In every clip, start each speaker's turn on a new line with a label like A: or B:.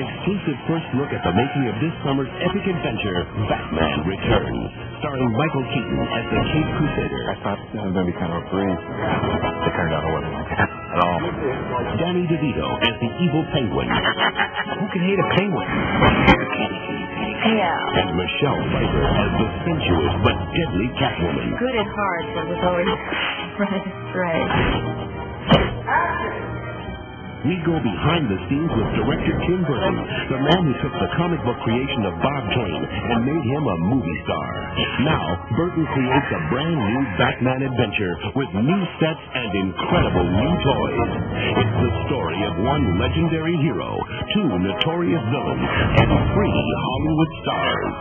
A: exclusive first look at the making of this summer's epic adventure, Batman Returns, starring Michael Keaton as the Cape Crusader.
B: I thought it was going to be kind of a breeze. It turned out it wasn't like that at all.
A: Danny DeVito as the evil Penguin.
B: Who can hate a penguin?
C: Yeah.
A: And Michelle Pfeiffer as the sensuous but deadly Catwoman.
C: Good at heart, but was always running astray.
A: We go behind the scenes with director Tim Burton, the man who took the comic book creation of Bob Kane and made him a movie star. Now, Burton creates a brand new Batman adventure with new sets and incredible new toys. It's the story of one legendary hero, two notorious villains, and three Hollywood stars.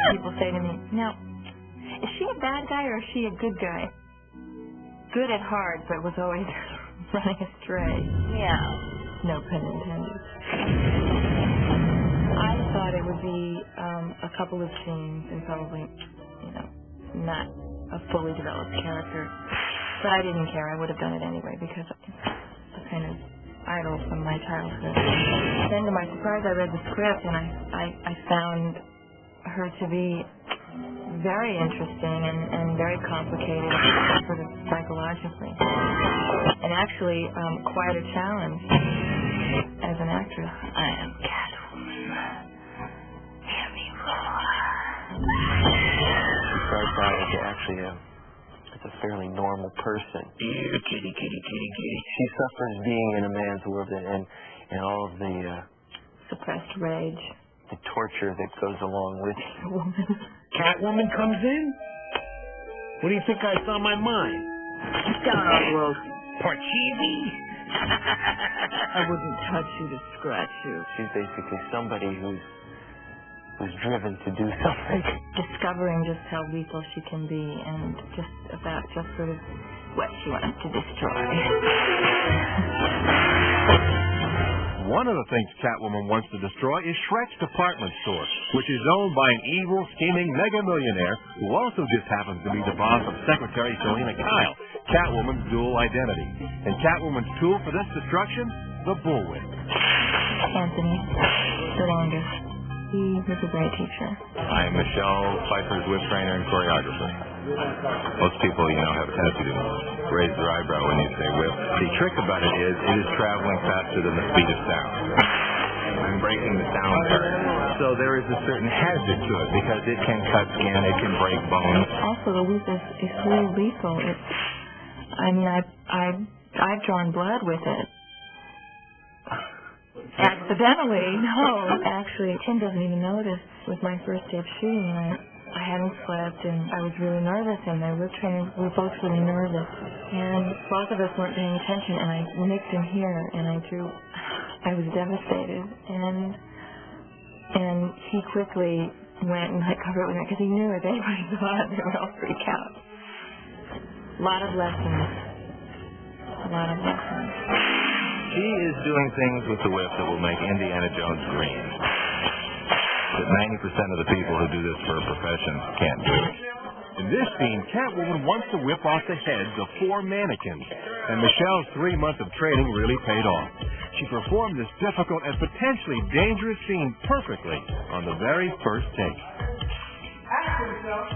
C: People say to me, now, is she a bad guy or is she a good guy? Good at heart, but was always running astray. Yeah. No pun intended. I thought it would be a couple of scenes and probably, not a fully developed character. But I didn't care. I would have done it anyway because it's a kind of idol from my childhood. Then to my surprise, I read the script and I found her to be very interesting and very complicated, sort of psychologically, and actually quite a challenge as an actress. I am Catwoman. Hear me roar.
B: She starts out as actually as a fairly normal person.
A: Kitty, kitty, kitty, kitty.
B: She suffers being in a man's world and all of the
C: Suppressed rage.
B: The torture that goes along with it.
A: Catwoman comes in? What do you think I saw in my mind?
C: Donald Wolf.
A: Porchini?
C: I wouldn't touch you to scratch you.
B: She's basically somebody who's driven to do something.
C: Discovering just how lethal she can be and just sort of what she wants to destroy.
D: One of the things Catwoman wants to destroy is Shrek's department store, which is owned by an evil, scheming mega-millionaire who also just happens to be the boss of Secretary Selena Kyle, Catwoman's dual identity. And Catwoman's tool for this destruction? The bullwhip.
C: Anthony, the longest. He was a great teacher.
E: I am Michelle Pfeiffer's whip trainer and choreographer. Most people, have a tendency to raise their eyebrow when you say whip. The trick about it is traveling faster than the speed of sound. I'm breaking the sound barrier. So there is a certain hazard to it because it can cut skin, it can break bones.
C: Also, the whip is really lethal. I've drawn blood with it. Accidentally, no. Actually, Tim doesn't even know this. It was my first day of shooting, and I hadn't slept, and I was really nervous, and my whip trainer, we were both really nervous. And both of us weren't paying attention, and I nicked him here, and I was devastated. And he quickly went and covered it with it, because he knew if anybody saw it, they would all freak out. A lot of lessons.
E: She is doing things with the whip that will make Indiana Jones green. But 90% of the people who do this for a profession can't do it.
D: In this scene, Catwoman wants to whip off the heads of 4 mannequins, and Michelle's 3 months of training really paid off. She performed this difficult and potentially dangerous scene perfectly on the very first take.
F: Action, Michelle.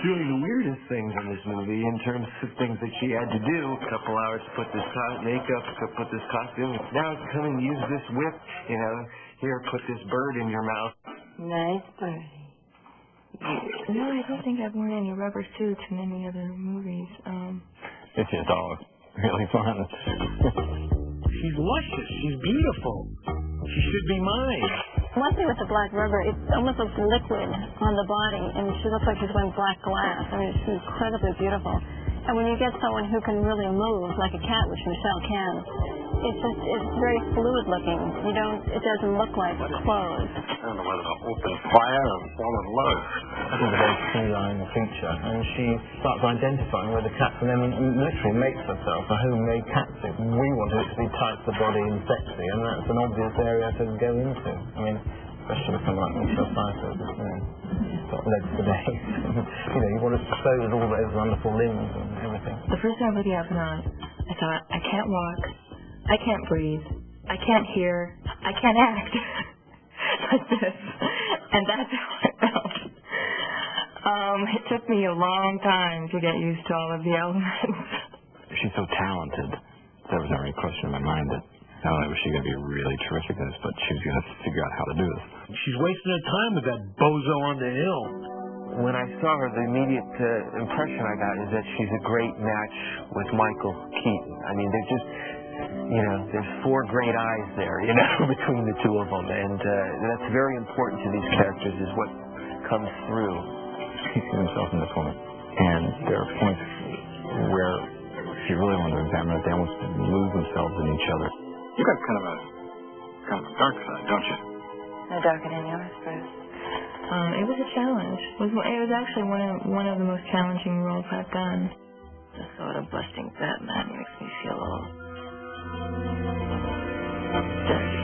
B: Doing the weirdest things in this movie in terms of things that she had to do. A couple hours to put this makeup, to put this costume. Now come and use this whip. Here, put this bird in your mouth.
C: Nice birdie. No, I don't think I've worn any rubber suits in any other movies.
B: It's just all really fun.
A: She's luscious. She's beautiful. She should be mine.
G: One thing with the black rubber, it almost looks liquid on the body, and she looks like she's wearing black glass. I mean, she's incredibly beautiful. And when you get someone who can really move, like a cat, which Michelle can, it's very fluid looking. It doesn't look like clothes.
H: I don't know whether to open fire or fall in love.
I: I think a very feline feature, and she starts identifying with the cats and then literally makes herself a homemade cat suit. We wanted it to be tight to the body and sexy, and that's an obvious area to go into. I mean, especially with someone like Michelle Pfeiffer, got legs for days. You want to expose all those wonderful limbs and everything.
C: The first time I put the outfit on, I thought, I can't walk, I can't breathe, I can't hear, I can't act like this. And that's how I felt. It took me a long time to get used to all of the elements.
H: She's so talented. There was never any question in my mind that not only was she going to be really terrific at this, but she was going to figure out how to do this.
J: She's wasting her time with that bozo on the hill.
B: When I saw her, the immediate impression I got is that she's a great match with Michael Keaton. I mean, they're just, there's four great eyes there, between the two of them. And that's very important to these characters, is what comes through.
H: He sees himself in this woman. And there are points where, if you really want to examine it, they almost lose themselves in each other. You've got kind of a dark side, don't you?
C: No darker than yours, Bruce. It was a challenge. It was actually one of the most challenging roles I've done. The sort of busting Batman makes me feel all dirty.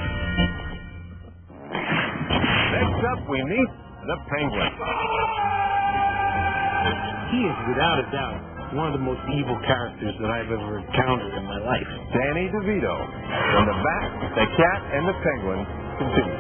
D: Next up, we meet the Penguin.
J: He is, without a doubt, one of the most evil characters that I've ever encountered in my life.
D: Danny DeVito. From the back, the Cat and the Penguin continue.